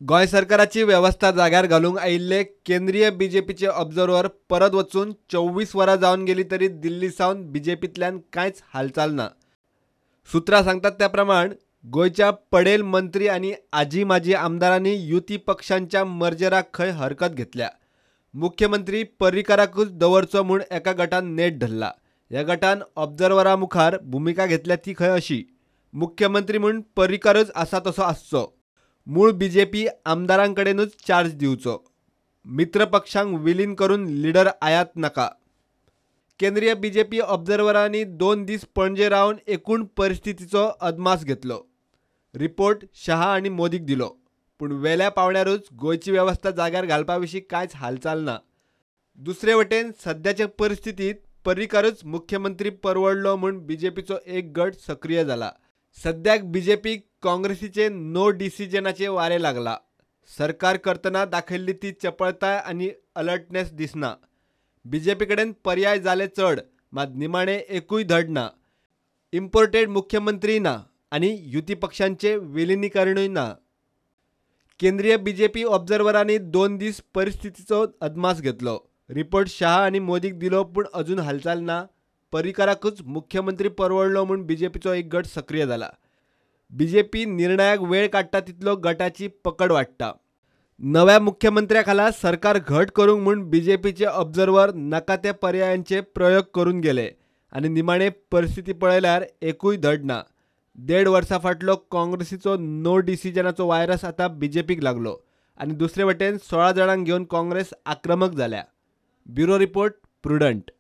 गोंय सरकाराची वेवस्था जाग्यार घालूंक आयिल्ले केंद्रीय बीजेपीचे ऑब्झर्वर परत वचून 24 वरां जावन गेली तरी दिल्ली सावन बीजेपींतल्यान कांयच हालचाल ना। सुत्रां सांगतात त्या प्रमाण गोंयच्या पडेल मंत्री आनी आजी माजी आमदारांनी युती पक्षांच्या मर्जराक खंय हरकत घेतल्या। मुख्यमंत्री पर्रीकाराकूच दवरचो म्हूण एका गटान नेट धरला। ह्या गटान ऑब्झर्वरा मुखार भुमिका घेतल्या ती खंय अशी, मुख्यमंत्री म्हूण पर्रीकारच आसा तसो आसचो, मूळ बीजेपी आमदारांकडेनूच चार्ज दिवचो, मित्र पक्षांक विलीन करून लिडर आयात नाका। केंद्रीय बीजेपी ऑब्झर्वरांनी 2 दीस पणजे रावन एकूण परिस्थितीचो अदमास घेतलो। रिपोर्ट शहा आनी मोदीक दिलो, पूण वेल्या पावण्यारूच गोंयची वेवस्था जाग्यार घालपा विशीं कांयच हालचाल ना। दुसरे वटेन सद्याचे परिस्थितीत पर्रीकारच मुख्यमंत्री परवडलो म्हूण बीजेपीचो एक गट सक्रिय जाला। सद्याक बीजेपीक काँग्रेसीचे नो डिसिजनाचे वारे लागला। सरकार करतना दाखयल्ली ती चपळटाय आनी अलर्टनेस दिसना। बीजेपी कडेन पर्याय जाले चड, मात निमाणें एकूय धड ना। इम्पोर्टेड मुख्यमंत्री ना आनी युती पक्षांचे विलिनीकरणूय ना। केंद्रीय बीजेपी ऑब्झर्वरांनी 2 दीस परिस्थितीचो अदमास घेतलो। रिपोर्ट शहा आनी मोदीक दिलो, पूण अजून हालचाल ना। पर्रीकाराकूच मुख्यमंत्री परवडलो म्हूण बीजेपीचो एक गट सक्रिय जाला। बीजेपी निर्णयाक वेळ काडटा तितलो गटाची पकड वाडटा। नव्या मुख्यमंत्र्या खाला सरकार घट करूंक म्हूण बीजेपीचे ऑब्झर्वर नाका त्या पर्यायांचे प्रयोग करून गेले आनी निमाणे परिस्थिती पळयल्यार एकूय धड ना। 1.5 वर्सां फाटलो काँग्रेसीचो नो डिसिजनाचो वायरस आतां बीजेपीक लागलो आनी दुसरे वटेन 16 जाणांक घेवन काँग्रेस आक्रमक जाल्या। Bureau report, prudent.